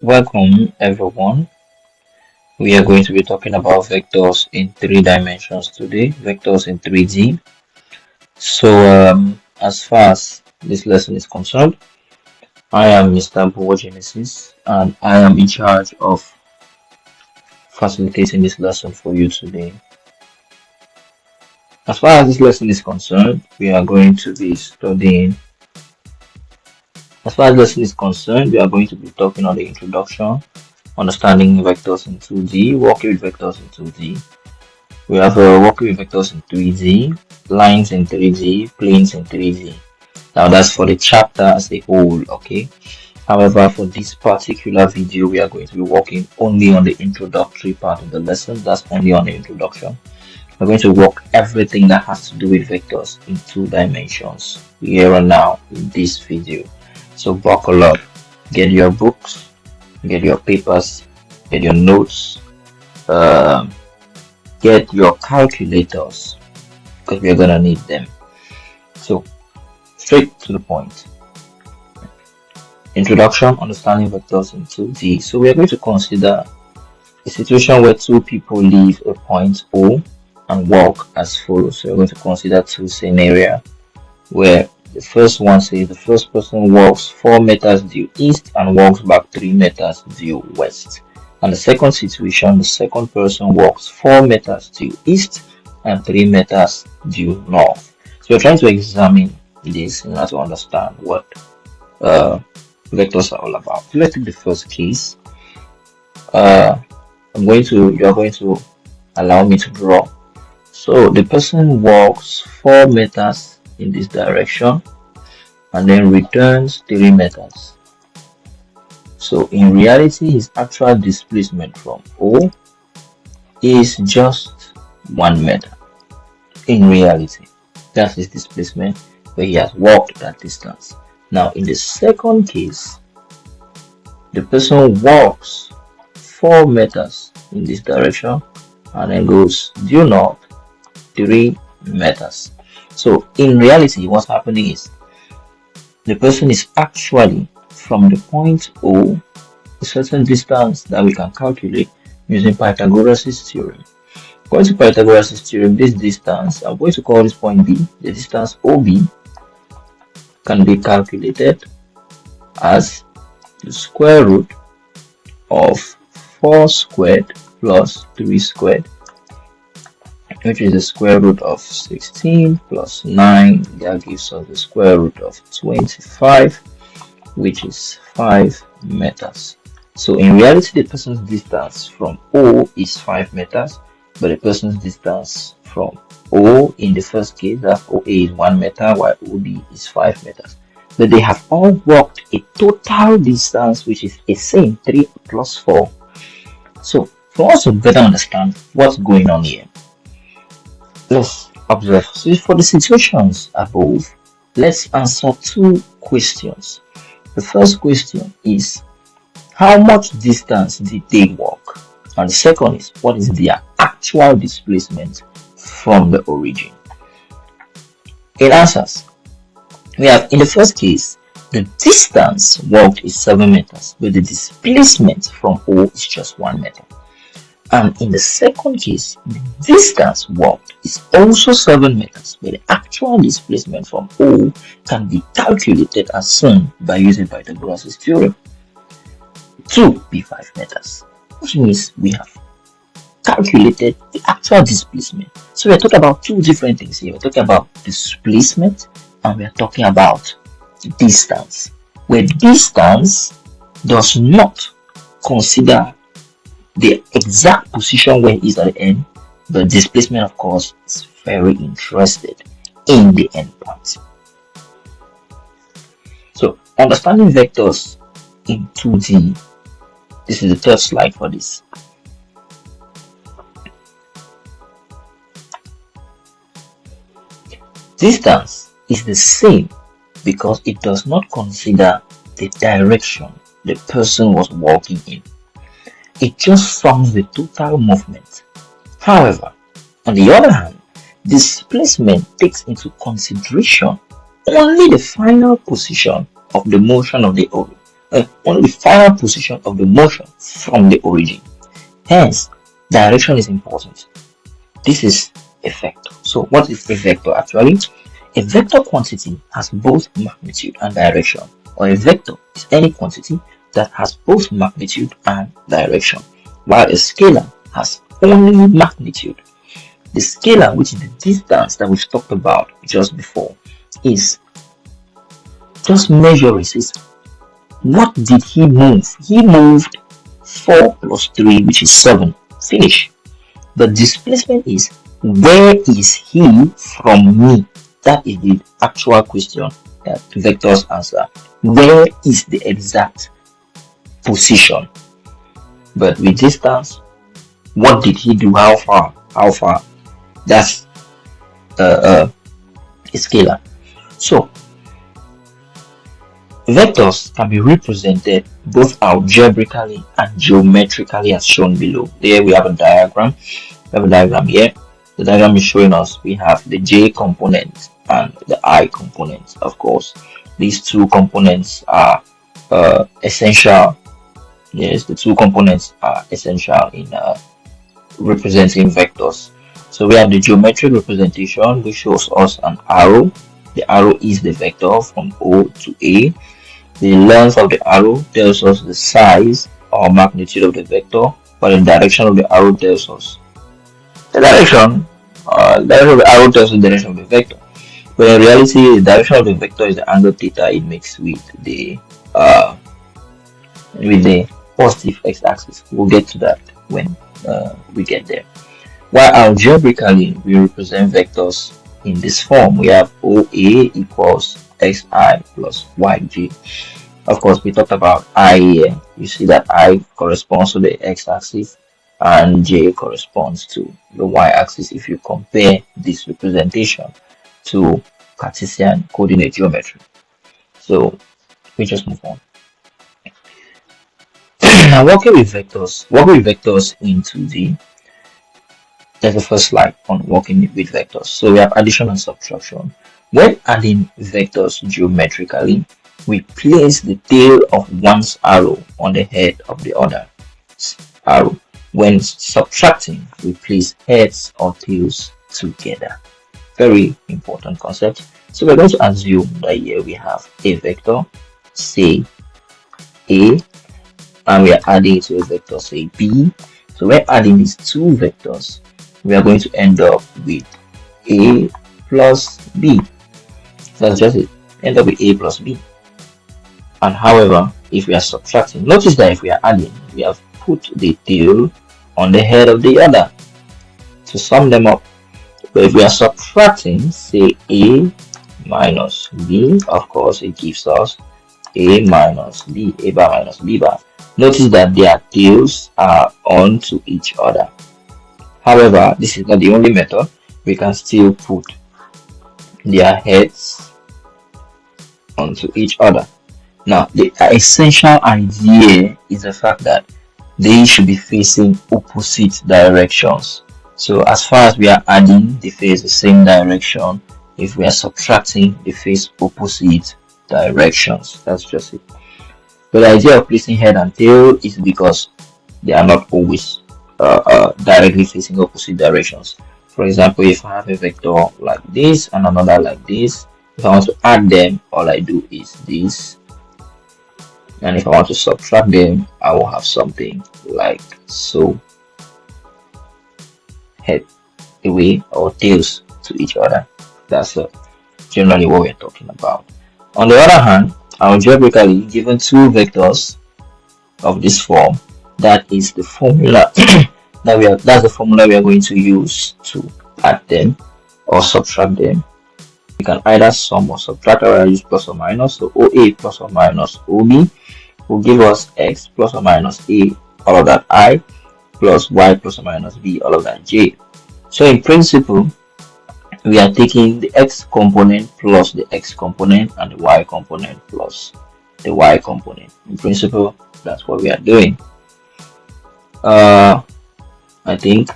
Welcome everyone. We are going to be talking about vectors in three dimensions today, vectors in 3D. So, as far as this lesson is concerned, I am Mr. Genesis and I am in charge of facilitating this lesson for you today. As far as this lesson is concerned, we are going to be studying. As far as lesson is concerned, we are going to be talking on the introduction, understanding vectors in 2D, working with vectors in 2D. We have working with vectors in 3D, lines in 3D, planes in 3D. Now that's for the chapter as a whole, okay? However, for this particular video, we are going to be working only on the introductory part of the lesson. That's only on the introduction. We're going to work everything that has to do with vectors in 2 dimensions here and now in this video. So buckle up, get your books, get your papers, get your notes, get your calculators because we're gonna need them. So straight to the point. Introduction, understanding vectors in 2D. So we are going to consider a situation where two people leave a point O and walk as follows. So we're going to consider 2 scenarios where the first one says the first person walks 4 meters due east and walks back 3 meters due west. And the second situation, the second person walks 4 meters due east and 3 meters due north. So we're trying to examine this in order to understand what vectors are all about. So let's take the first case. You are going to allow me to draw. So the person walks 4 meters in this direction and then returns 3 meters. So in reality, his actual displacement from O is just 1 meter. In reality, that's his displacement where he has walked that distance. Now in the second case, the person walks 4 meters in this direction and then goes due north 3 meters. So in reality, what's happening is the person is actually from the point O a certain distance that we can calculate using Pythagoras' theorem. Going to Pythagoras' theorem, this distance, I'm going to call this point B, the distance OB can be calculated as the square root of 4 squared plus 3 squared, which is the square root of 16 plus 9. That gives us the square root of 25, which is 5 meters. So in reality, the person's distance from O is 5 meters, but the person's distance from O in the first case, that OA is 1 meter, while OB is 5 meters. But they have all walked a total distance, which is the same, 3 plus 4. So for us to better understand what's going on here, let's observe. So for the situations above, let's answer 2 questions. The first question is, how much distance did they walk? And the second is, what is their actual displacement from the origin? In answers, we have in the first case, the distance walked is 7 meters, but the displacement from O is just 1 meter. And in the second case, the distance walked is also 7 meters, but the actual displacement from O can be calculated as shown by using Pythagoras' theorem to be 5 meters, which means we have calculated the actual displacement. So we're talking about 2 different things here. We're talking about displacement and we're talking about distance, where distance does not consider the exact position where it is at the end, but displacement, of course, is very interested in the endpoint. So understanding vectors in 2D, this is the third slide for this. Distance is the same because it does not consider the direction the person was walking in. It just sums the total movement. However, on the other hand, displacement takes into consideration only the final position of the motion of the only the final position of the motion from the origin. Hence, direction is important. This is a vector. So what is a vector actually? A vector quantity has both magnitude and direction, or a vector is any quantity that has both magnitude and direction, while a scalar has only magnitude. The scalar, which is the distance that we've talked about just before, is just measuring. Says, what did he move? He moved 4 plus 3, which is 7. Finish. The displacement is, where is he from me? That is the actual question that vectors answer. Where is the exact position? But with distance, what did he do? How far? How far? That's a scalar. So vectors can be represented both algebraically and geometrically as shown below. There we have a diagram. We have a diagram here. The diagram is showing us we have the J component and the I component. Of course, these two components are essential. Yes, the two components are essential in representing vectors. So we have the geometric representation, which shows us an arrow. The arrow is the vector from O to A. The length of the arrow tells us the size or magnitude of the vector, but the direction of the arrow tells us the direction. Direction of the arrow tells us the direction of the vector. But in reality, the direction of the vector is the angle theta it makes with the positive x-axis. We'll get to that when we get there. While algebraically we represent vectors in this form, we have OA equals xi plus yj. Of course, we talked about I here. You see that I corresponds to the x-axis and j corresponds to the y-axis if you compare this representation to Cartesian coordinate geometry. So we just move on. Now working with vectors into the That's the first slide on working with vectors. So we have addition and subtraction. When adding vectors geometrically, we place the tail of one's arrow on the head of the other arrow. When subtracting, we place heads or tails together. Very important concept. So we're going to assume that here we have a vector, say A, and we are adding it to a vector, say B. So we're adding these two vectors. We are going to end up with A plus B. That's just it. End up with A plus B. And however, if we are subtracting, notice that if we are adding, we have put the tail on the head of the other to sum them up. But if we are subtracting, say A minus B, of course it gives us A minus B, A bar minus B bar. Notice that their tails are onto each other. However, this is not the only method. We can still put their heads onto each other. Now, the essential idea is the fact that they should be facing opposite directions. So as far as we are adding, they face the same direction. If we are subtracting, they face opposite directions. That's just it. But the idea of placing head and tail is because they are not always directly facing opposite directions. For example, if I have a vector like this and another like this, if I want to add them, all I do is this, and if I want to subtract them, I will have something like so, head away or tails to each other. That's generally what we're talking about. On the other hand, algebraically, given two vectors of this form, that is the formula that's the formula we are going to use to add them or subtract them. We can either sum or subtract, or use plus or minus. So OA plus or minus OB will give us x plus or minus a, all of that I, plus y plus or minus b, all of that j. So in principle, we are taking the x component plus the x component and the y component plus the y component. In principle, that's what we are doing. I think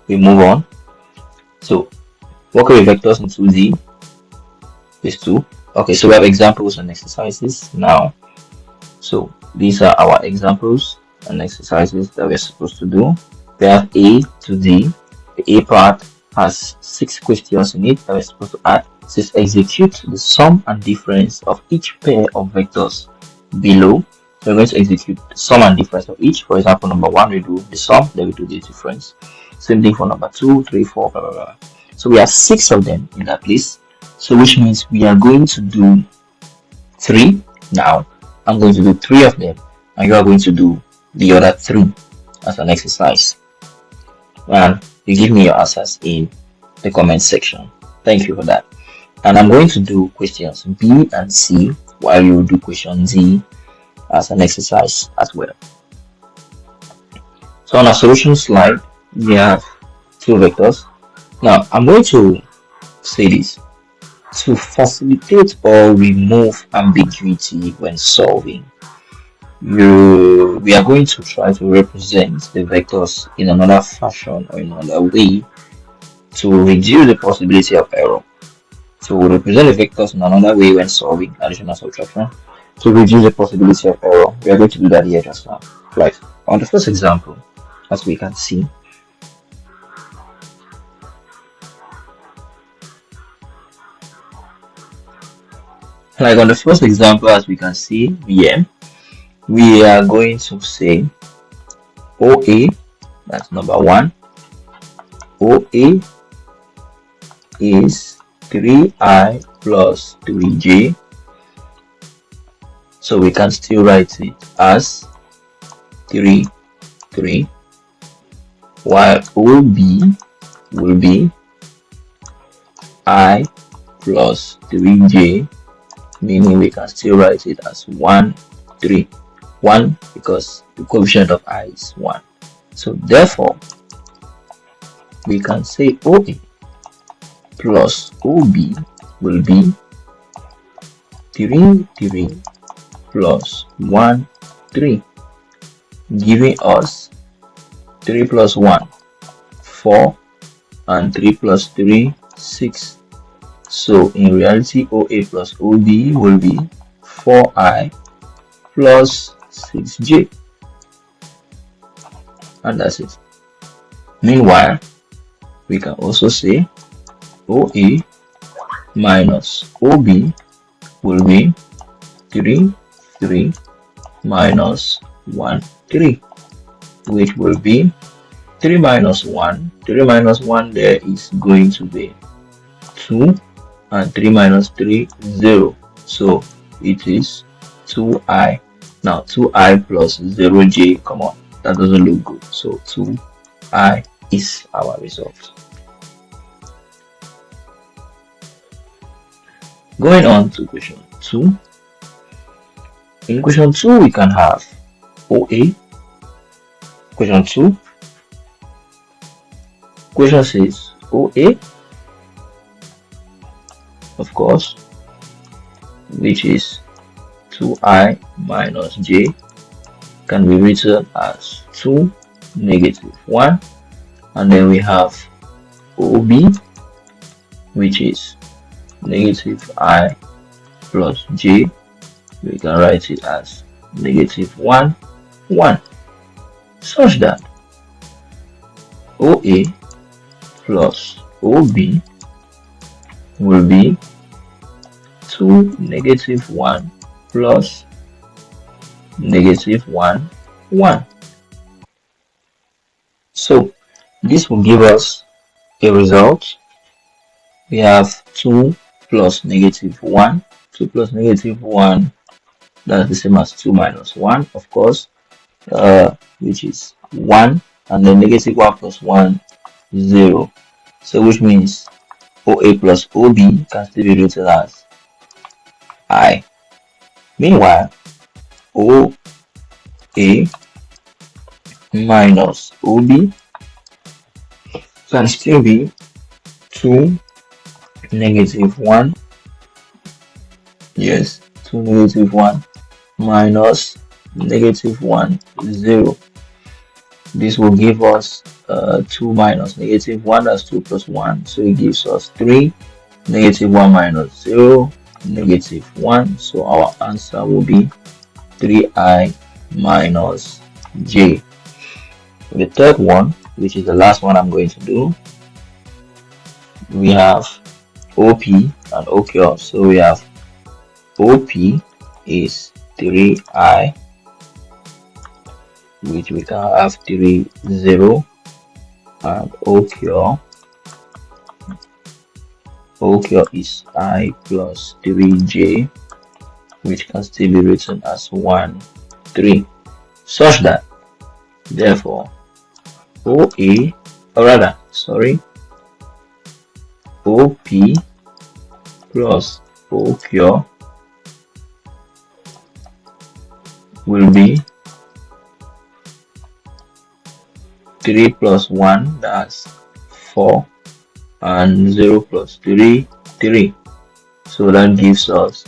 we move on. So working with vectors in 2D, these two. Okay, so we have examples and exercises. Now So these are our examples and exercises that we're supposed to do. We have A to D. The A part has 6 questions in it that we're supposed to add. It says execute the sum and difference of each pair of vectors below. So we're going to execute the sum and difference of each. For example, number 1 we do the sum, then we do the difference. Same thing for number 2, 3, 4, blah, blah, blah. So we have 6 of them in that list. So which means we are going to do 3 now. I'm going to do 3 of them, and you are going to do the other 3 as an exercise. And you give me your answers in the comment section. Thank you for that. And I'm going to do questions B and C while you do question D as an exercise as well. So on our solution slide, we have 2 vectors. Now I'm going to say this: to facilitate or remove ambiguity when solving, we are going to try to represent the vectors in another fashion or in another way to reduce the possibility of error. So we'll represent the vectors in another way when solving addition and subtraction to reduce the possibility of error. We are going to do that here just now. Right. On the first example, as we can see, like on the first example, as we can see here, we are going to say OA, that's number 1. OA is 3i plus 3j. So we can still write it as 3, 3, while OB will be I plus 3j, meaning we can still write it as 1, 3. 1 because the coefficient of I is 1. So therefore, we can say OA plus OB will be 3, 3 plus 1, 3, giving us 3 plus 1, 4, and 3 plus 3, 6. So in reality, OA plus OB will be 4i plus 6j, and that's it. Meanwhile, we can also say OA minus OB will be 3, 3 minus 1, 3, which will be 3 minus 1. 3 minus 1 there is going to be 2, and 3 minus 3, 0. So it is 2i. Now 2i plus 0j, come on, that doesn't look good. So 2i is our result. Going on to question 2. In question 2, we can have OA. Question 2. Question says OA, of course, which is 2i minus j, can be written as 2, negative 1. And then we have OB, which is negative I plus j. We can write it as negative 1, 1, such that OA plus OB will be 2, negative 1 plus negative 1, 1. So this will give us a result. We have 2 plus negative 1. 2 plus negative 1, that's the same as 2 minus 1, of course, which is 1, and then negative 1 plus 1, 0. So which means OA plus OB can still be written as I. Meanwhile, OA minus OB can still be 2, negative 1. Yes, 2, negative 1 minus negative 1, 0. This will give us 2 minus negative 1, that's 2 plus 1. So it gives us 3, negative 1 minus 0, negative 1. So our answer will be 3i minus j. The third one, which is the last one I'm going to do, we have OP and OQ. So we have OP is 3i, which we can have 3, 0, and OQ is I plus 3j, which can still be written as 1, 3, such that therefore OA, or rather, sorry, OP plus OQ will be 3 plus 1, that's 4, and 0 plus 3, 3. So that gives us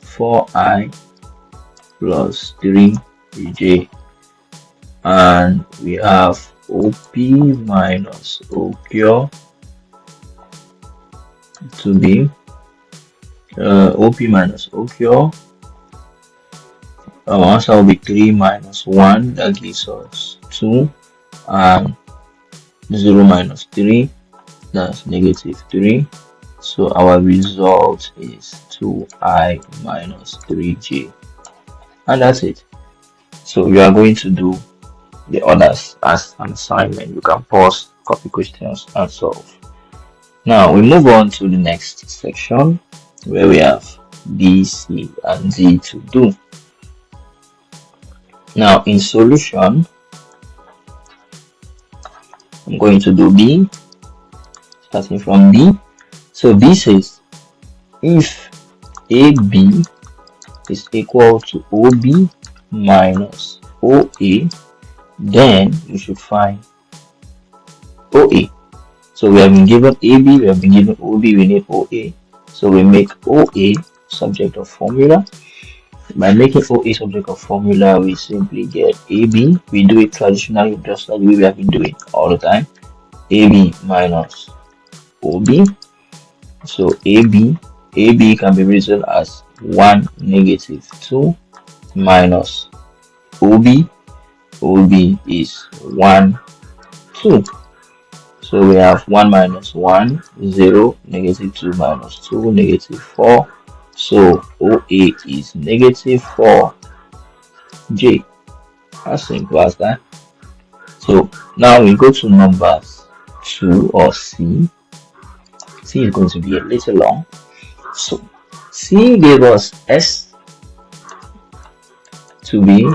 4i plus 3j, and we have OP minus OQ to be OP minus OQ. Our answer will be 3 minus 1, that gives us 2, and 0 minus 3, that's negative 3. So our result is 2i minus 3j, and that's it. So you are going to do the others as an assignment. You can pause, copy questions, and solve. Now we move on to the next section where we have B, C, and D to do. Now in solution, I'm going to do B, starting from B. So B says if AB is equal to OB minus OA, then you should find OA. So we have been given AB, we have been given OB, we need OA. So we make OA subject of formula. By making OA subject of formula, we simply get AB. We do it traditionally, just like we have been doing all the time. AB minus OB. So AB can be written as 1, negative 2 minus OB. OB is 1, 2. So we have 1 minus 1, 0, negative 2 minus 2, negative 4. So OA is negative 4j. As simple as that. So now we go to numbers 2 or C. C is going to be a little long. So C gave us S to be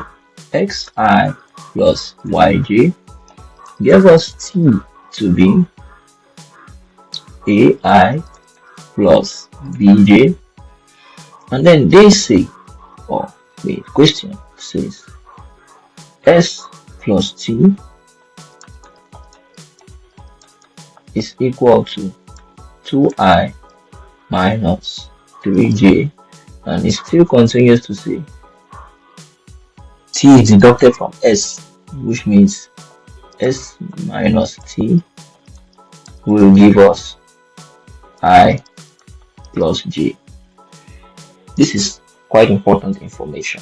xi plus yj, gave us T to be ai plus bj, and then they say, or the question says S plus T is equal to 2i minus 3j, and it still continues to say T is deducted from S, which means S minus T will give us I plus J. This is quite important information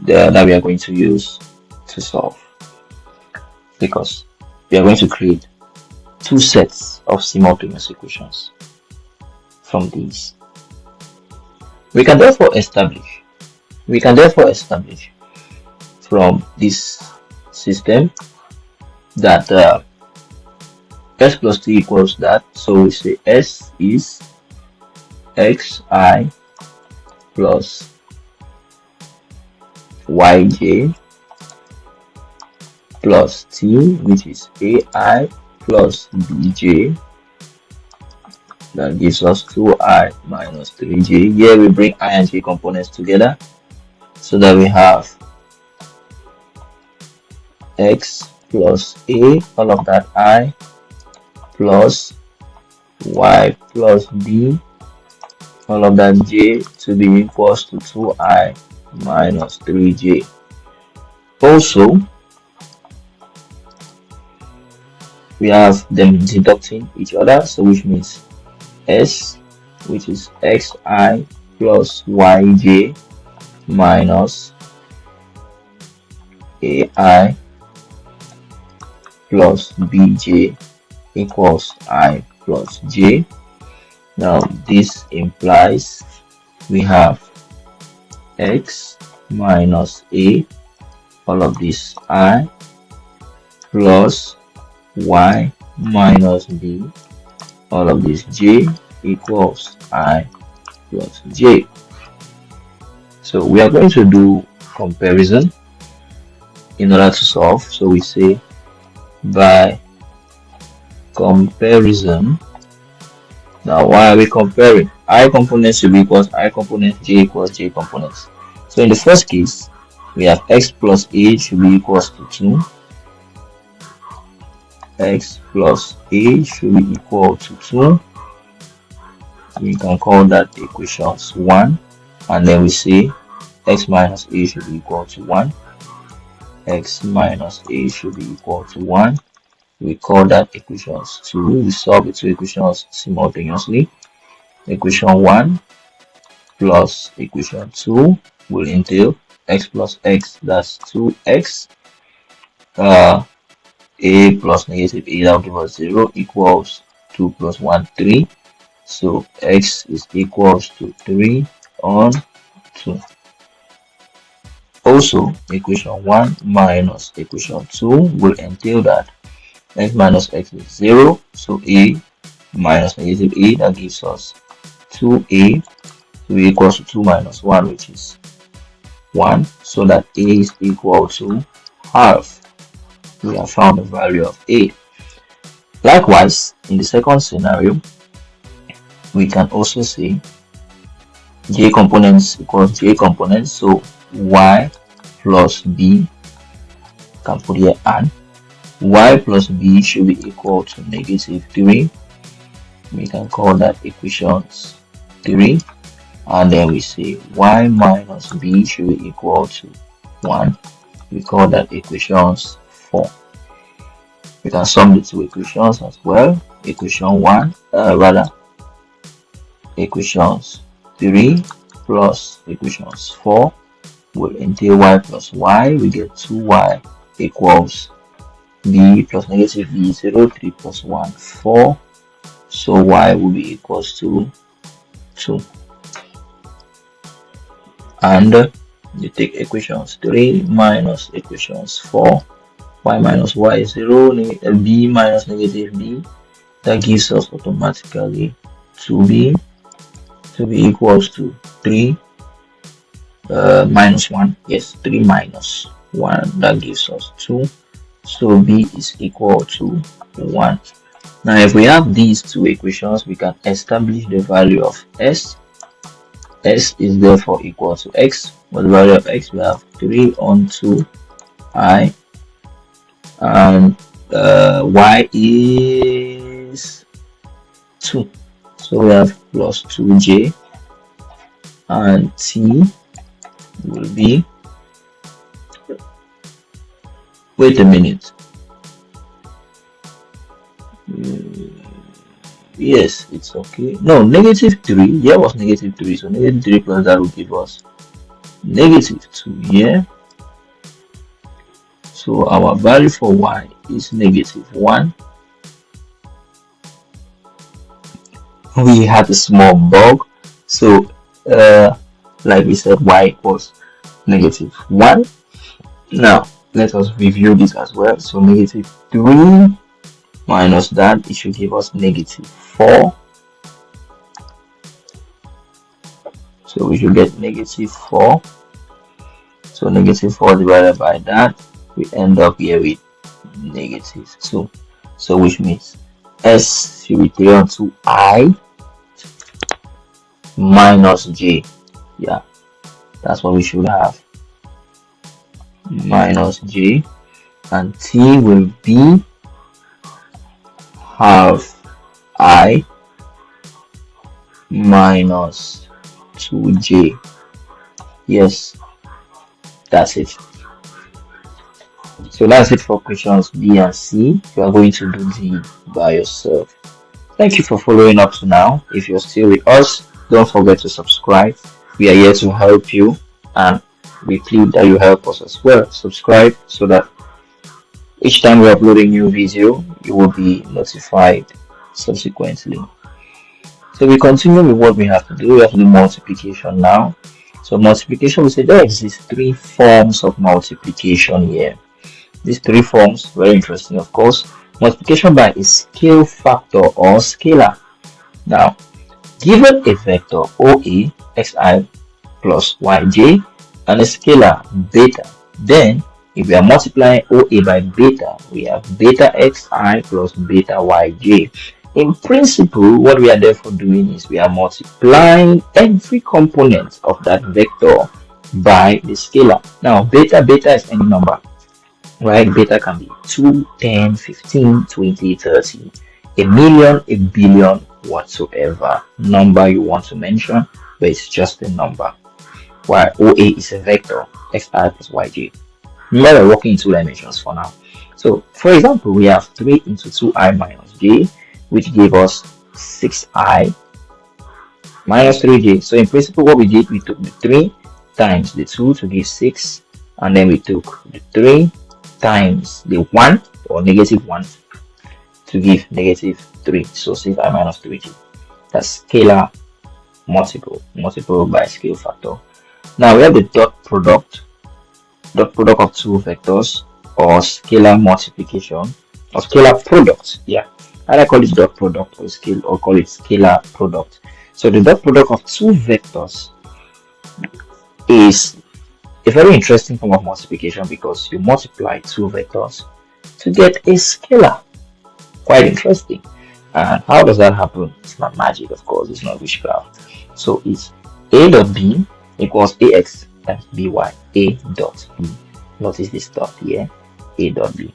that we are going to use to solve, because we are going to create two sets of simultaneous equations from these. We can therefore establish from this system that S plus T equals that. So we say S is xi plus yj plus T, which is ai plus bj. That gives us 2i minus 3j. Here we bring I and j components together so that we have x plus a, all of that I, plus y plus b, all of that j, to be equals to 2i minus 3j. Also, we have them deducting each other, so which means S, which is xi plus yj, minus AI plus BJ equals I plus J. Now this implies we have X minus A, all of this I, plus Y minus B, all of this J equals I plus J. So we are going to do comparison in order to solve. So we say by comparison. Now why are we comparing? I components should be equals I components, J equals J components. So in the first case, we have X plus A should be equals to 2. X plus A should be equal to 2. We can call that equations 1. And then we say X minus A should be equal to 1. X minus A should be equal to 1. We call that equations 2. We solve the two equations simultaneously. Equation 1 plus equation 2 will entail X plus X, that's 2X. A plus negative A, that will give us 0, equals 2 plus 1, 3. So X is equals to 3 on 2. Also, equation 1 minus equation 2 will entail that X minus X is 0. So A minus negative A, that gives us 2A to be equals to 2 minus 1, which is 1. So that A is equal to half. We have found the value of A. Likewise, in the second scenario, we can also say J components equals J components. So Y plus B, can put here and Y plus B should be equal to negative 3. We can call that equations 3. And then we say Y minus B should be equal to 1. We call that equations 4. We can sum the two equations as well. Equation 1, equations 3 plus equations 4 will entail Y plus Y. We get 2Y equals B plus negative B, 0, 3 plus 1, 4. So Y will be equals to 2. And you take equations 3 minus equations 4. Y minus Y is 0, B minus negative B. That gives us automatically 2B to be equals to 3 minus 1. Yes, 3 minus 1. That gives us 2. So B is equal to 1. Now, if we have these two equations, we can establish the value of S. S is therefore equal to X. For the value of X, we have 3 on 2I. And Y is 2. So we have plus 2J. And T will be, wait a minute. Yes, it's okay. No, negative 3. Here was negative 3. So negative 3 plus that will give us negative 2 here. So our value for Y is negative 1. We had a small bug. So like we said, Y equals negative 1. Now let us review this as well. So negative 3 minus that, it should give us negative 4. So we should get negative 4. So negative 4 divided by that, we end up here with negative 2. So which means S should be 3 on 2I minus J. Yeah, that's what we should have. Minus J. And T will be half I minus 2J. Yes, that's it. So that's it for questions B and C. You are going to do D by yourself. Thank you for following up to now. If you're still with us, don't forget to subscribe. We are here to help you and we plead that you help us as well. Subscribe so that each time we upload a new video, you will be notified subsequently. So we continue with what we have to do. We have to do multiplication now. So multiplication, we say there exist three forms of multiplication here. These three forms, very interesting, of course. Multiplication by a scale factor or scalar. Now, given a vector OA xi plus yj and a scalar beta, then if we are multiplying OA by beta, we have beta xi plus beta yj. In principle, what we are therefore doing is we are multiplying every component of that vector by the scalar. Now, beta is any number, right? Beta can be 2, 10, 15, 20, 30, a million, a billion, whatsoever number you want to mention, but it's just a number. While OA is a vector, xi plus yj. Remember, we're working in 2 dimensions for now. So, for example, we have 3 into 2i minus j, which gave us 6i minus 3j. So in principle, what we did, we took the 3 times the 2 to give 6, and then we took the 3 times the 1 or negative 1 to give negative 3. So 6i minus 3j. That's scalar multiple by scale factor. Now we have the dot product of 2 vectors, or scalar multiplication, or scalar product. Yeah, I call it dot product or scale, or call it scalar product. So the dot product of 2 vectors is a very interesting form of multiplication because you multiply 2 vectors to get a scalar. Quite interesting. And how does that happen? It's not magic, of course, it's not witchcraft. So it's a dot b equals ax times by, a dot b. Notice this dot here, a dot b.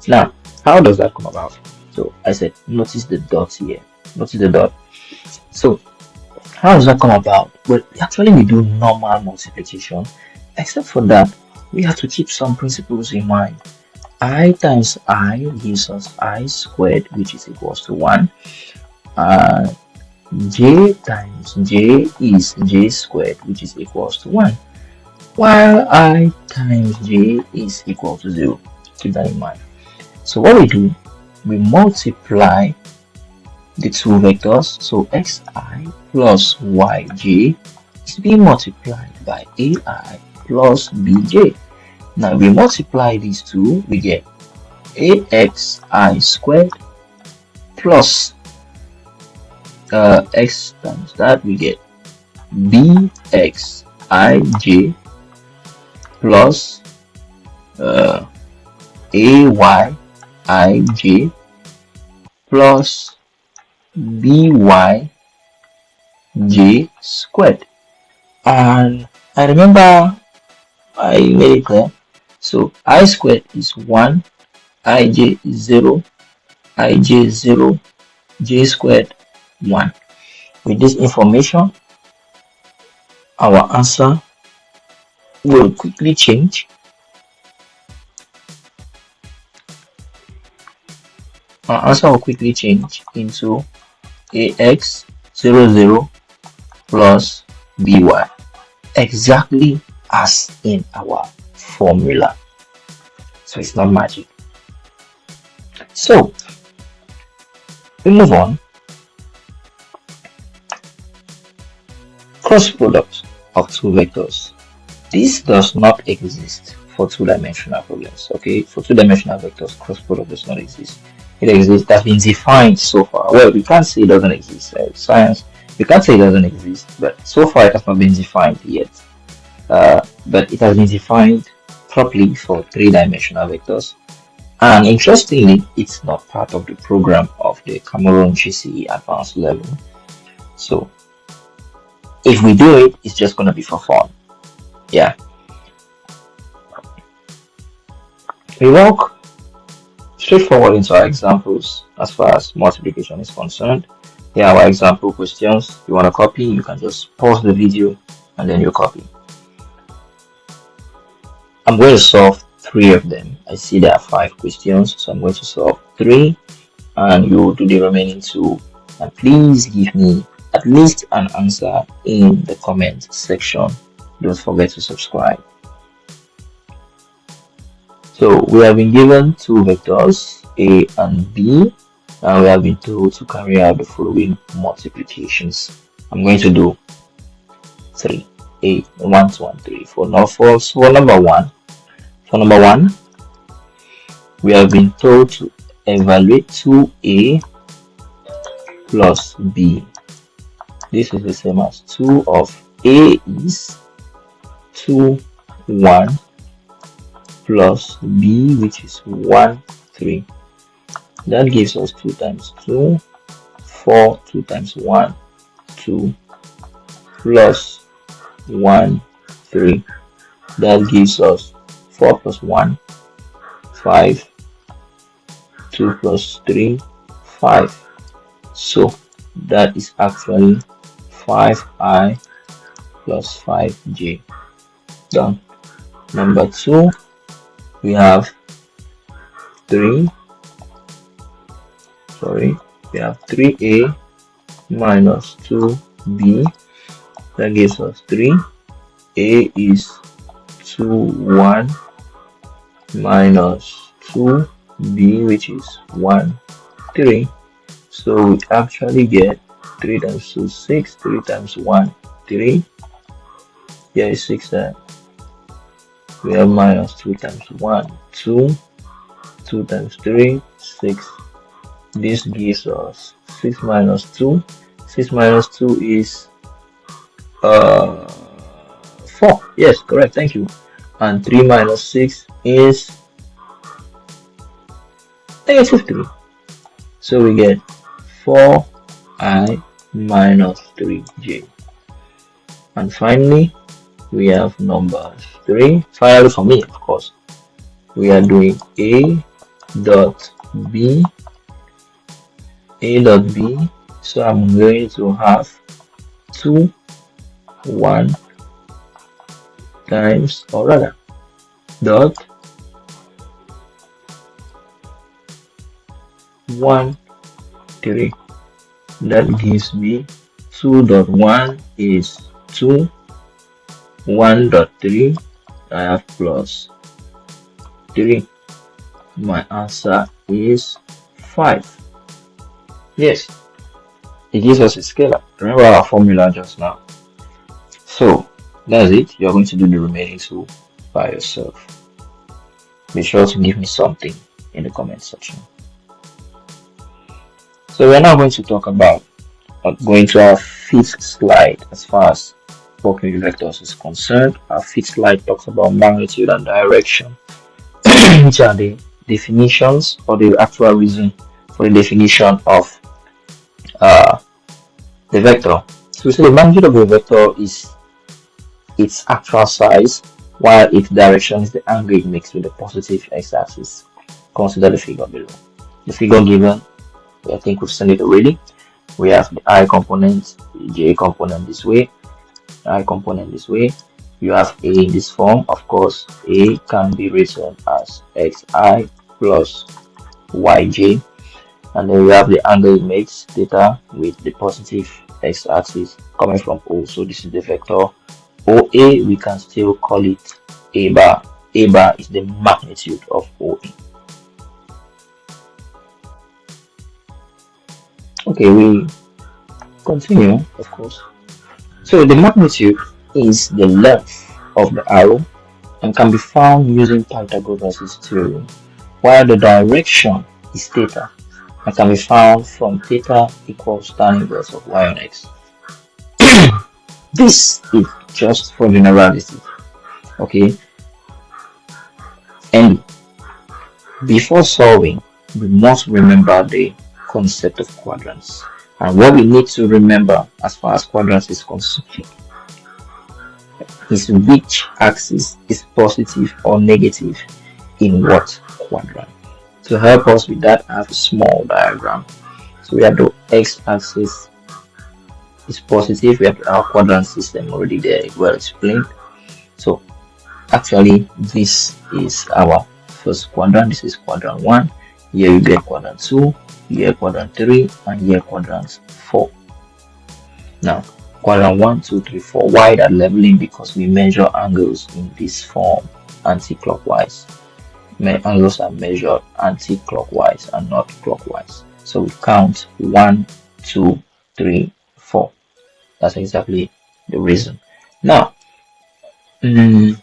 Now, how does that come about? So I said, notice the dot here, notice the dot. So how does that come about? Well, actually we do normal multiplication, except for that we have to keep some principles in mind. I times I gives us I squared, which is equals to 1. J times j is j squared, which is equals to 1. While I times j is equal to 0. Keep that in mind. So what we do, we multiply the 2 vectors. So xi plus yj is being multiplied by ai plus bj. Now we multiply these two, we get axi squared plus x times that, we get bxij plus ayij plus byj squared. And I remember I made it clear. So I squared is 1, ij is 0, ij 0, j squared 1. With this information, our answer will quickly change. Our answer will quickly change into ax 00 plus by, exactly as in our formula. So it's not magic. So we move on. Cross product of 2 vectors. This does not exist for 2-dimensional problems. Okay, for 2-dimensional vectors, cross product does not exist. It exists, that's been defined so far. Well, we can't say it doesn't exist. Science, we can't say it doesn't exist, but so far it has not been defined yet. But it has been defined properly for 3-dimensional vectors. And interestingly, it's not part of the program of the Cameroon GCE advanced level. So if we do it, it's just going to be for fun. Yeah. We walk straightforward into our examples as far as multiplication is concerned. Here are our example questions. If you want to copy, you can just pause the video and then you copy. I'm going to solve 3 of them. I see there are 5 questions, so I'm going to solve 3 and you will do the remaining 2. And please give me at least an answer in the comment section don't forget to subscribe. So we have been given two vectors A and B, and we have been told to carry out the following multiplications. I'm going to do 3, 8, 1, 2, and 3. For number one, we have been told to evaluate 2A plus B. This is the same as 2 of A is 2, 1 plus B, which is 1, 3. That gives us 2 times 2, 4, 2 times 1, 2, plus 1, 3. That gives us 4 plus 1, 5, 2 plus 3, 5. So that is actually 5I plus 5J. Done. Number 2, we have 3A minus 2B. That gives us 3. A is 2, 1 minus 2B, which is 1, 3. So we actually get 3 times 2, 6, 3 times 1, 3. Here is 6 there. We have minus 2 times 1, 2, 2 times 3, 6. This gives us 6 minus 2. 6 minus 2 is 4. Yes, correct, thank you. And 3 minus 6 is negative 3. So we get 4I minus 3J. And finally, we have number 3. Finally, for me, of course, we are doing A dot B. So I'm going to have 2, 1 times, or rather, dot 1, 3. That gives me 2.1 is 2, 1.3. I have plus 3. My answer is 5. Yes, it gives us a scalar. Remember our formula just now. So that's it. You're going to do the remaining two by yourself. Be sure to give me something in the comment section. So we're now going to talk about going to our fifth slide as far as working with vectors is concerned. Our fifth slide talks about magnitude and direction, which are the definitions or the actual reason for the definition of the vector. So we say the magnitude of a vector is its actual size, while its direction is the angle it makes with the positive x-axis. Consider the figure below. The figure given, I think we've seen it already. We have the I component, the j component this way, I component this way. You have a in this form. Of course, a can be written as xi plus yj, and then we have the angle it makes, theta, with the positive x-axis coming from O. So this is the vector OA. We can still call it A bar. A bar is the magnitude of OA. Okay, we continue, of course. So the magnitude is the length of the arrow and can be found using Pythagoras' theorem, while the direction is theta and can be found from theta equals tan inverse of y on x. This is just for generality, okay? And before solving, we must remember the concept of quadrants. And what we need to remember as far as quadrants is concerned is which axis is positive or negative in what quadrant. To help us with that, I have a small diagram. So we have the x-axis is positive. We have our quadrant system already there, well explained. So actually, this is our first quadrant. This is quadrant 1. Here you get quadrant 2, here quadrant 3, and here quadrant 4. Now, quadrant 1, 2, 3, 4. Why that leveling? Because we measure angles in this form anti-clockwise. Angles are measured anti-clockwise and not clockwise. So we count 1, 2, 3, 4. That's exactly the reason. Now, we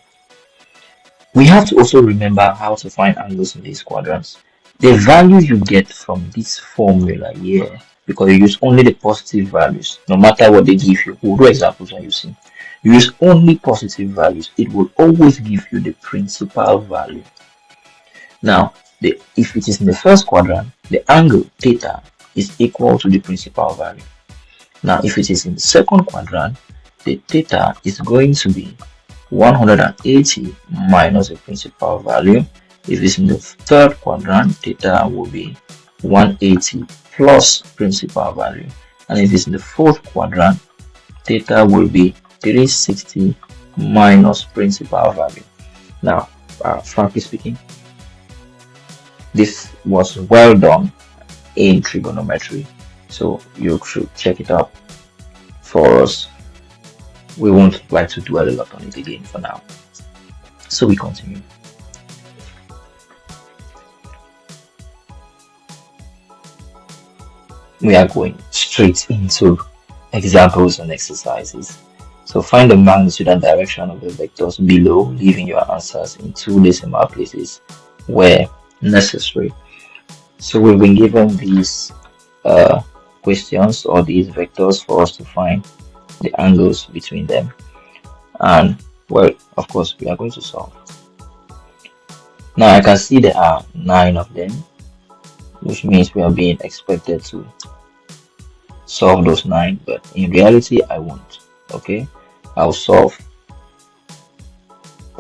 have to also remember how to find angles in these quadrants. The value you get from this formula here, because you use only the positive values, no matter what they give you. We'll do examples when you see. You use only positive values, it will always give you the principal value. Now, if it is in the first quadrant, the angle theta is equal to the principal value. Now, if it is in the second quadrant, the theta is going to be 180 minus the principal value. If it's in the third quadrant, theta will be 180 plus principal value. And if it's in the fourth quadrant, theta will be 360 minus principal value. Now, frankly speaking, this was well done in trigonometry, so you should check it out for us. We won't like to dwell a lot on it again for now. So we continue. We are going straight into examples and exercises. So find the magnitude and direction of the vectors below, leaving your answers in 2 decimal places where necessary. So we've been given these questions or these vectors for us to find the angles between them, and well, of course, we are going to solve. Now I can see there are 9 of them, which means we are being expected to solve those 9, but in reality I won't. Okay, I'll solve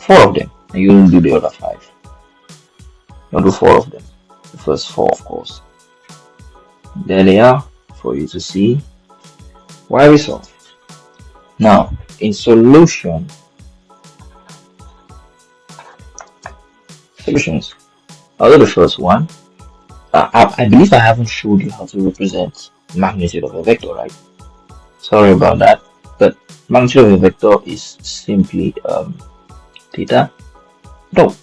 4 of them and you will do the other 5. I'll do 4 of them, the first 4 of course. There they are for you to see why we solve. Now in solutions, I'll do the first one. I believe I haven't showed you how to represent magnitude of a vector, right? Sorry about that, but magnitude of a vector is simply theta. No,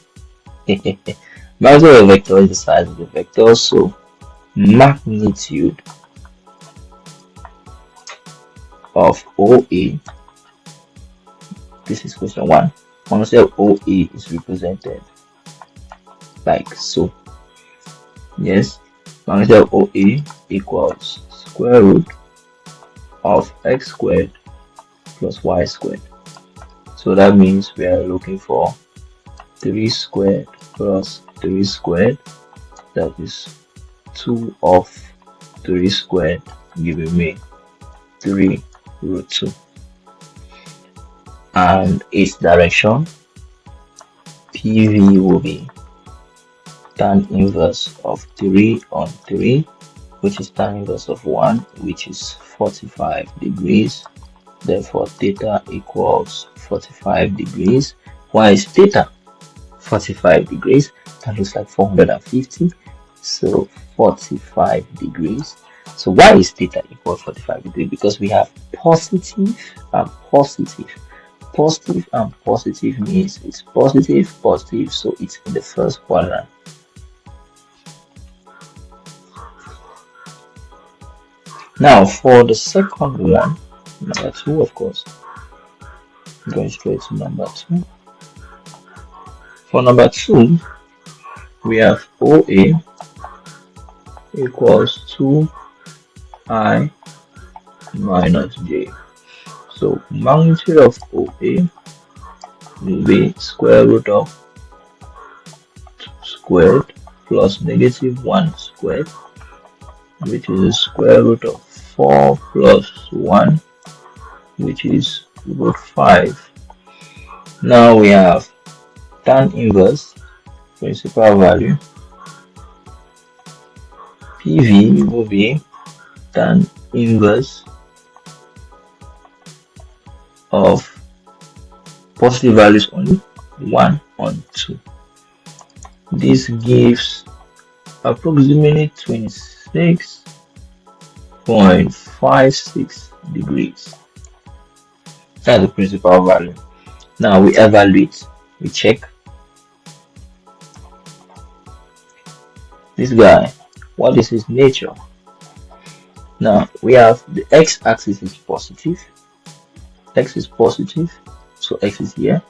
magnitude of a vector is the size of the vector, so magnitude of OA, this is question 1, magnitude of OA is represented like so. Yes, magnitude of OA equals square root of x squared plus y squared. So that means we are looking for 3 squared plus 3 squared, that is 2 of 3 squared, giving me 3 root 2. And its direction, PV, will be tan inverse of 3 on 3, which is tan inverse of 1, which is 45 degrees. Therefore theta equals 45 degrees. Why is theta 45 degrees? That looks like 450, so 45 degrees. So why is theta equal 45 degrees? Because we have positive and positive. Positive and positive means it's positive, positive, so it's in the first quadrant. Now for the second one, number 2, of course, going straight to number 2. For number 2, we have OA equals 2I minus j. So magnitude of OA will be square root of 2 squared plus negative 1 squared, which is square root of 4 plus 1, which is root 5. Now we have tan inverse principal value. PV will be tan inverse of positive values only, 1 on 2. This gives approximately 26.56 degrees. That's the principal value. Now we evaluate, we check this guy, what is his nature. Now we have the x-axis is positive, x is positive, so x is here,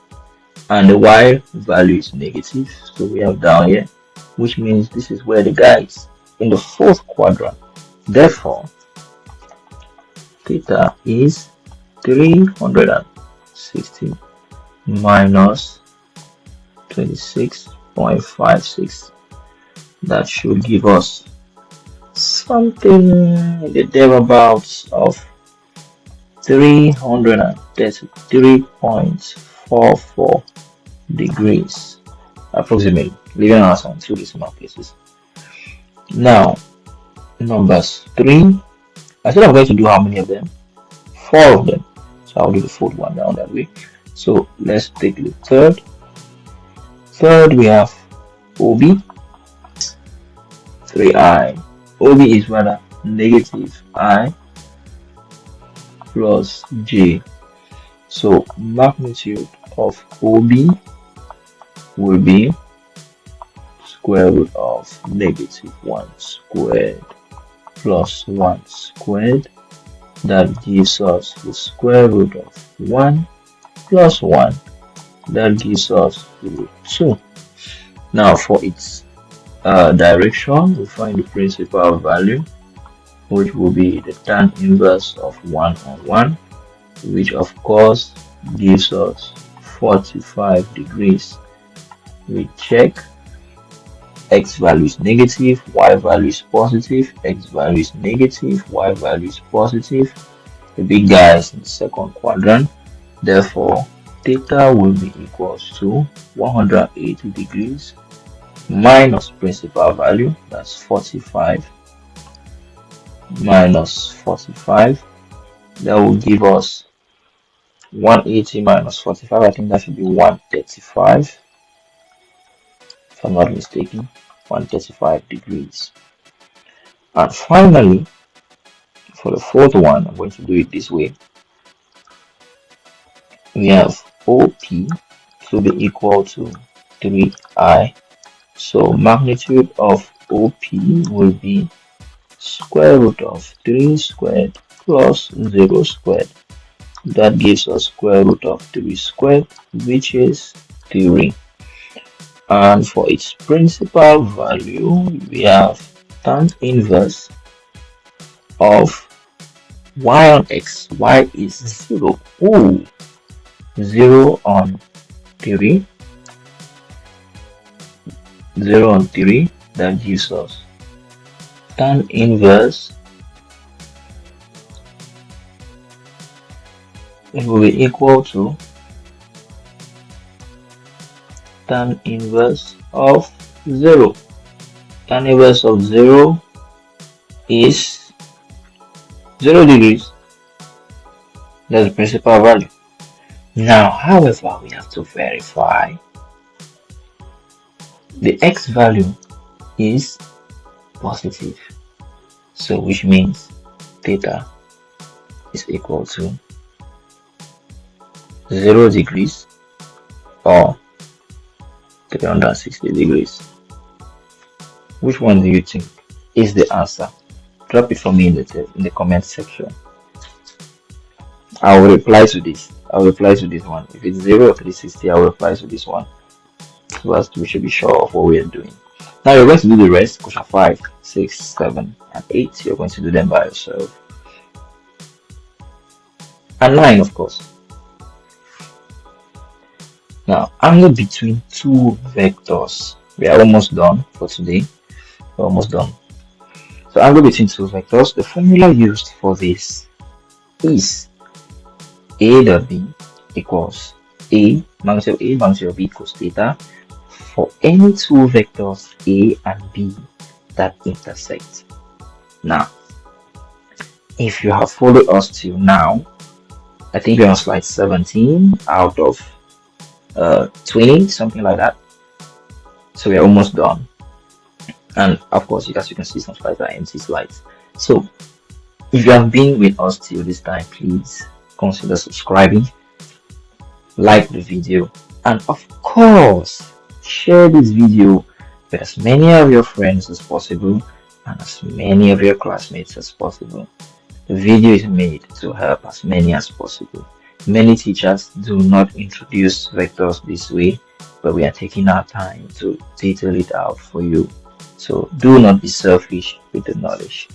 and the y value is negative, so we have down here, which means this is where the guy is in the fourth quadrant. Therefore theta is 360 minus 26.56. That should give us something in the thereabouts of 333.44 degrees approximately, leaving us on two decimal places. Now numbers 3, I said I'm going to do how many of them? 4 of them, so I'll do the fourth one down that way. So let's take the third. We have OB 3i. OB is rather negative I plus j. So magnitude of OB will be square root of -1 squared plus 1 squared. That gives us the square root of 1 plus 1. That gives us root 2. Now for its direction, we find the principal value, which will be the tan inverse of 1 on 1, which of course gives us 45 degrees. We check, x value is negative, y value is positive, x value is negative, y value is positive. The big guy is in the second quadrant, therefore theta will be equals to 180 degrees minus principal value, that's 45, minus 45. That will give us 180 minus 45. I think that should be 135, if I'm not mistaken, 135 degrees. And finally, for the fourth one, I'm going to do it this way. We have OP to be equal to 3i. So magnitude of OP will be square root of 3 squared plus 0 squared. That gives us square root of 3 squared, which is 3. And for its principal value, we have tan inverse of y on x. Y is 0. Ooh, 0 on 3. 0 on 3. That gives us tan inverse, it will be equal to tan inverse of 0. Tan inverse of 0 is 0 degrees. That's the principal value. Now, however, we have to verify the x value is positive, so which means theta is equal to 0 degrees or 360 degrees. Which one do you think is the answer? Drop it for me in the comment section. I will reply to this. I will reply to this one. If it's 0 or 360, I will reply to this one. So as we should be sure of what we are doing. Now you're going to do the rest, question 5, 6, 7, and 8. You're going to do them by yourself. And 9, of course. Now, angle between two vectors. We are almost done for today. We're almost done. So angle between two vectors, the formula used for this is a dot b equals a magnitude of a magnitude of b equals theta for any two vectors a and b that intersect. Now, if you have followed us till now, I think we're on slide 17 out of 20, something like that. So we're almost done. And of course, as you can see, some slides are empty slides. So if you have been with us till this time, please consider subscribing like the video, and of course, share this video with as many of your friends as possible and as many of your classmates as possible. The video is made to help as many as possible. Many teachers do not introduce vectors this way, but we are taking our time to detail it out for you. So do not be selfish with the knowledge.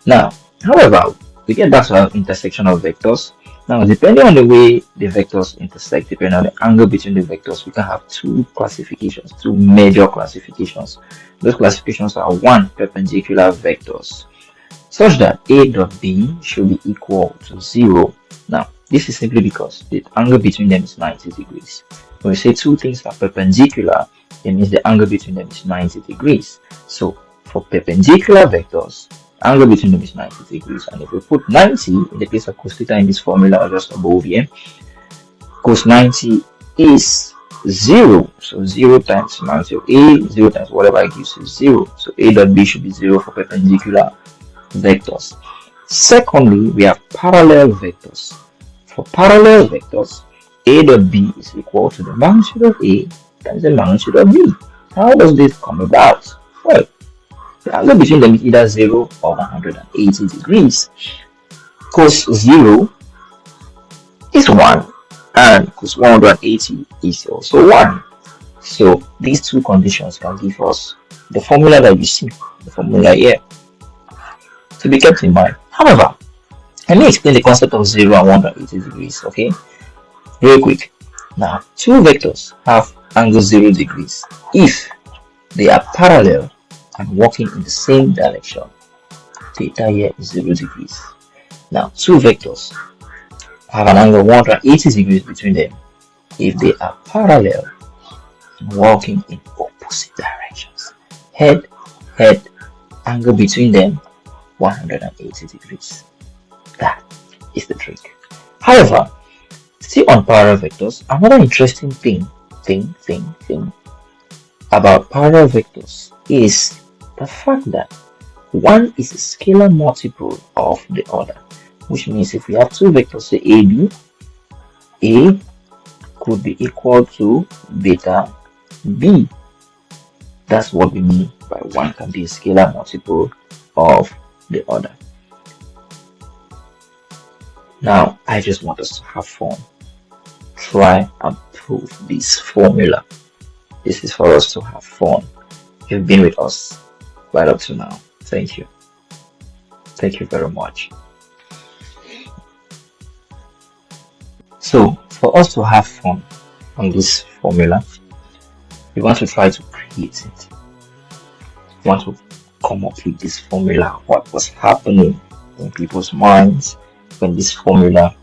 Now, however, we get back to our intersection of vectors. Now, depending on the way the vectors intersect, depending on the angle between the vectors, we can have two classifications, two major classifications. Those classifications are one, perpendicular vectors, such that a dot b should be equal to 0. Now, this is simply because the angle between them is 90 degrees. When we say two things are perpendicular, it means the angle between them is 90 degrees. So, for perpendicular vectors, angle between them is 90 degrees. And if we put 90 in the place of cos theta in this formula or just above here, cos 90 is 0. So 0 times 90 of a, 0 times whatever it gives is 0. So a dot b should be 0 for perpendicular vectors. Secondly, we have parallel vectors. For parallel vectors, a dot b is equal to the magnitude of a times the magnitude of b. How does this come about? Well, the angle between them is either 0 or 180 degrees. Cos 0 is 1 and cos 180 is also 1. So these two conditions can give us the formula that you see, the formula here, to be kept in mind. However, let me explain the concept of 0 and 180 degrees, okay? Real quick. Now, two vectors have angle 0 degrees if they are parallel and working in the same direction. Theta here is 0 degrees. Now, two vectors have an angle 180 degrees between them if they are parallel and working in opposite directions. Head, angle between them 180 degrees. That is the trick. However, still on parallel vectors, another interesting thing about parallel vectors is the fact that one is a scalar multiple of the other, which means if we have two vectors, say AB, A could be equal to beta B. That's what we mean by one can be a scalar multiple of the other. Now, I just want us to have fun. Try and prove this formula. This is for us to have fun. You've been with us right up to now. Thank you. Thank you very much. So, for us to have fun on this formula, we want to try to create it. We want to come up with this formula. What was happening in people's minds when this formula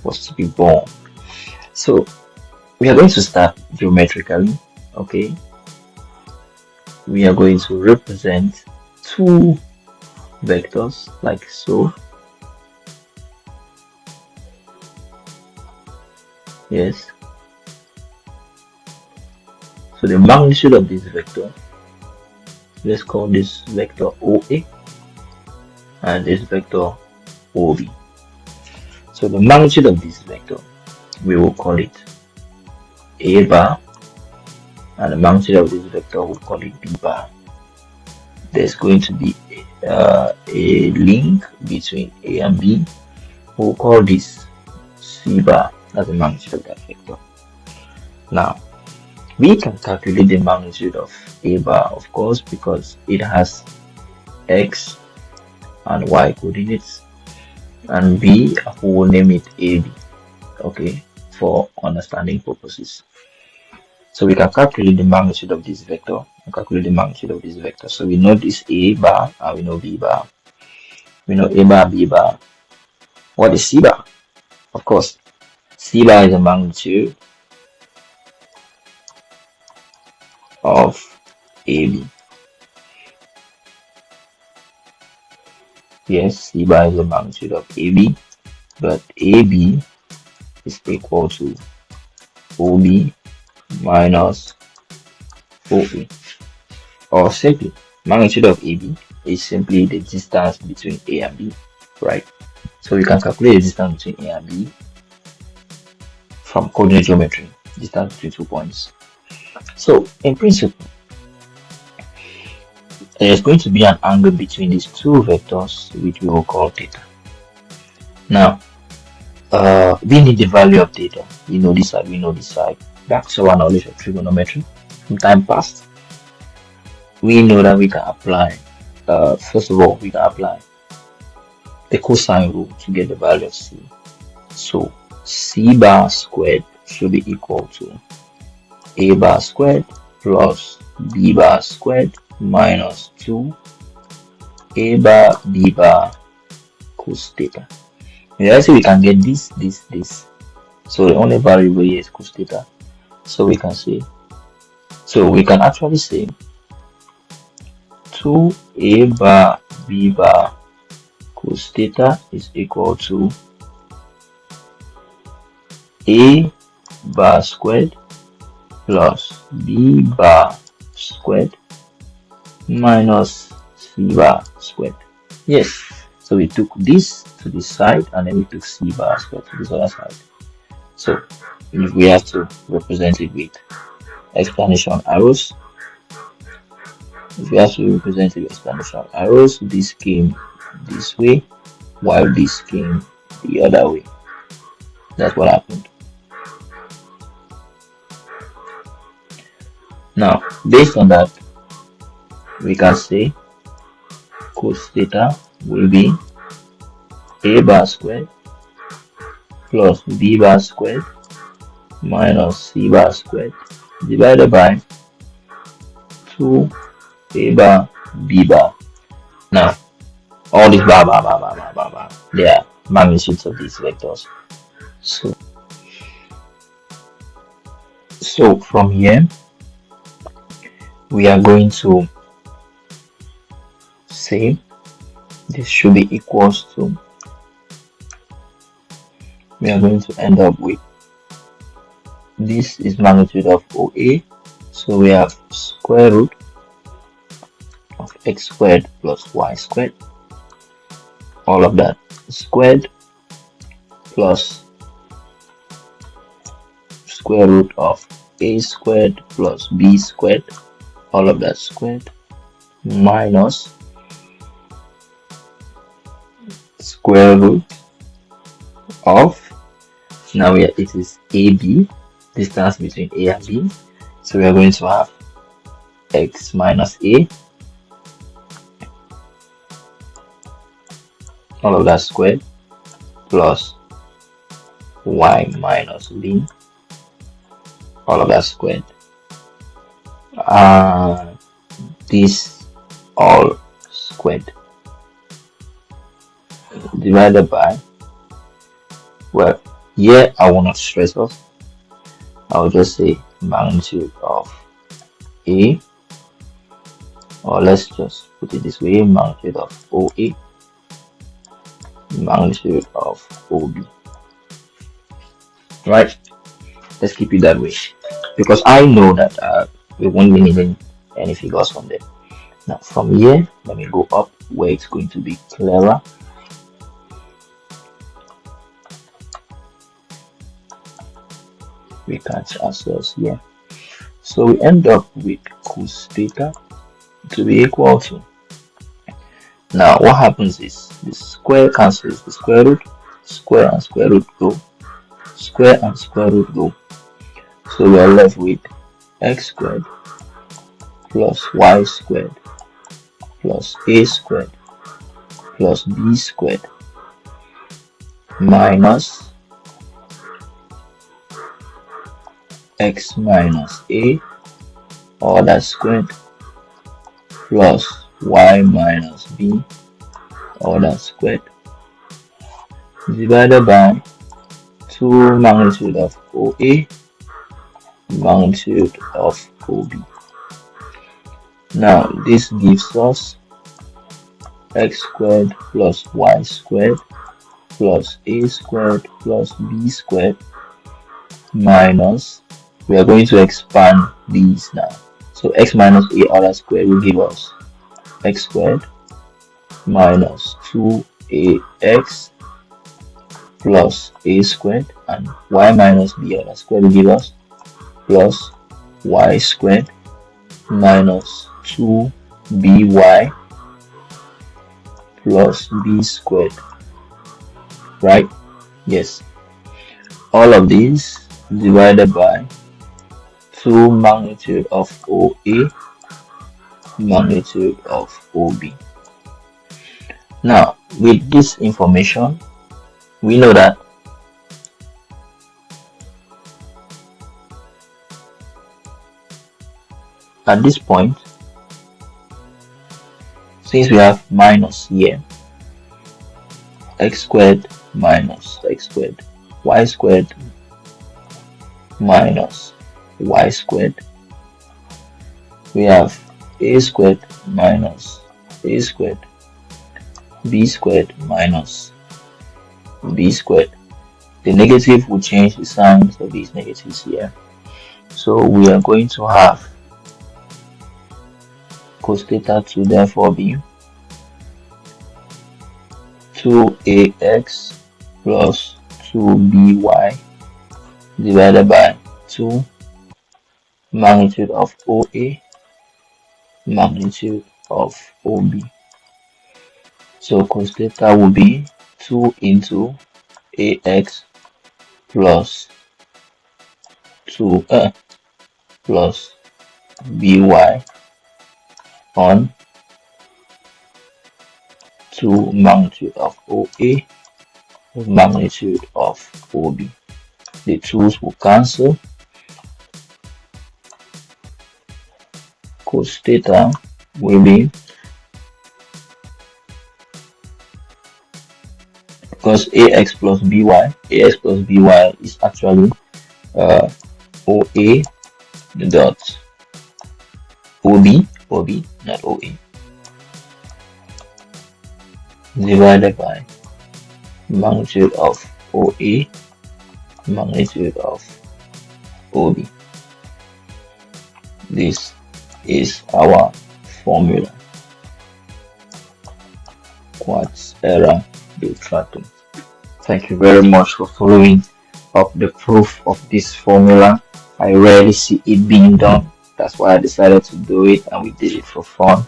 was to be born? So, we are going to start geometrically, okay? We are going to represent two vectors like so. Yes. So the magnitude of this vector, let's call this vector OA and this vector OB. So the magnitude of this vector, we will call it A bar, and the magnitude of this vector we'll call it B bar. There's going to be a link between A and B. We'll call this C bar. That's the magnitude of that vector. Now, we can calculate the magnitude of A bar, of course, because it has X and Y coordinates, and B, we will name it AB, okay, for understanding purposes. So we can calculate the magnitude of this vector and calculate the magnitude of this vector. So we know this A bar and we know B bar. We know A bar, B bar. What is C bar? Of course, C bar is the magnitude of AB. Yes, C bar is the magnitude of AB, but AB is equal to OB minus OA. Or simply, magnitude of AB is simply the distance between A and B, right? So we can calculate the distance between A and B from coordinate geometry, distance between 2 points. So in principle, there's going to be an angle between these two vectors, which we will call theta. Now, we need the value of theta. We know this side, we know this side. Back to our knowledge of trigonometry from time past, we know that we can apply, first of all, we can apply the cosine rule to get the value of c. So c bar squared should be equal to a bar squared plus b bar squared minus 2 a bar b bar cos theta. Let's say we can get this. So the only variable here is cos theta. So we can actually say 2a bar b bar cos theta is equal to a bar squared plus b bar squared minus c bar squared. Yes, so we took this to this side and then we took c bar squared to this other side. So if we have to represent it with explanation arrows, this came this way while this came the other way. That's what happened. Now, based on that, we can say cos theta will be a bar squared plus b bar squared minus c bar squared divided by 2 a bar b bar. Now, all these bar, they are magnitudes of these vectors. So from here, we are going to say this should be equals to, we are going to end up with, this is magnitude of OA, so we have square root of x squared plus y squared, all of that squared, plus square root of a squared plus b squared, all of that squared, minus square root of, now it is AB, distance between A and B, so we are going to have x minus A, all of that squared, plus y minus B, all of that squared, this all squared, divided by, well, here I will not stress us, I'll just say magnitude of A, or let's just put it this way, magnitude of OA, magnitude of OB. Right, let's keep it that way, because I know that we won't be needing any figures from there. Now from here, let me go up where it's going to be clearer. We catch ourselves here, so we end up with cos theta to be equal to, now what happens is the square cancels the square root, square and square root go, square and square root go, so we are left with x squared plus y squared plus a squared plus b squared minus x minus a, all that squared, plus y minus b, all that squared, divided by 2 magnitude of OA, magnitude of OB. Now this gives us x squared plus y squared plus a squared plus b squared minus, we are going to expand these now, so x minus a other squared will give us x squared minus 2ax plus a squared, and y minus b other squared will give us plus y squared minus 2by plus b squared, right? Yes. All of these divided by 2 magnitude of OA magnitude of OB. Now, with this information, we know that at this point, since we have minus here, x squared minus x squared, y squared minus y squared, we have a squared minus a squared, b squared minus b squared. The negative will change the signs of these negatives here. So we are going to have cos theta to therefore be 2ax plus 2by divided by 2 magnitude of OA magnitude of OB. So cos theta will be 2 into ax plus 2 plus by on 2 magnitude of OA magnitude of OB. The 2's will cancel. Cos theta will be, because ax plus by is actually OA dot OB, not OA, divided by magnitude of OA magnitude of OB. This is our formula. Quartz era Subtraction. Thank you very much for following up the proof of this formula. I rarely see it being done. That's why I decided to do it, and we did it for fun.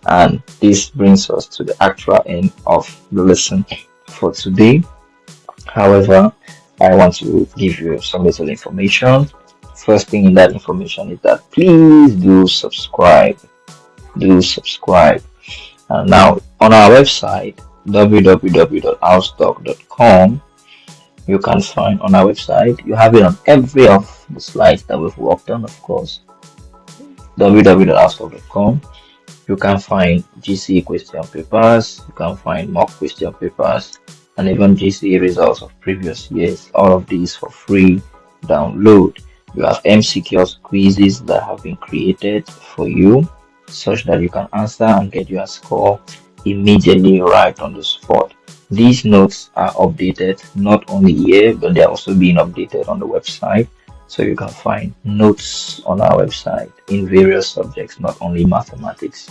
And this brings us to the actual end of the lesson for today. However, I want to give you some little information. First thing in that information is that please do subscribe. And now on our website www.outstock.com, you can find on our website, you have it on every of the slides that we've worked on, of course. www.outstock.com, you can find GCE question papers, you can find mock question papers, and even GCE results of previous years. All of these for free download. You have MCQs quizzes that have been created for you, such that you can answer and get your score immediately right on the spot. These notes are updated not only here, but they're also being updated on the website. So you can find notes on our website in various subjects, not only mathematics.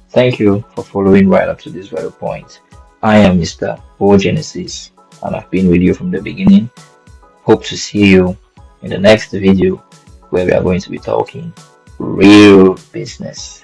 Thank you for following right up to this very point. I am Mr. O Genesis, and I've been with you from the beginning. Hope to see you in the next video, where we are going to be talking real business.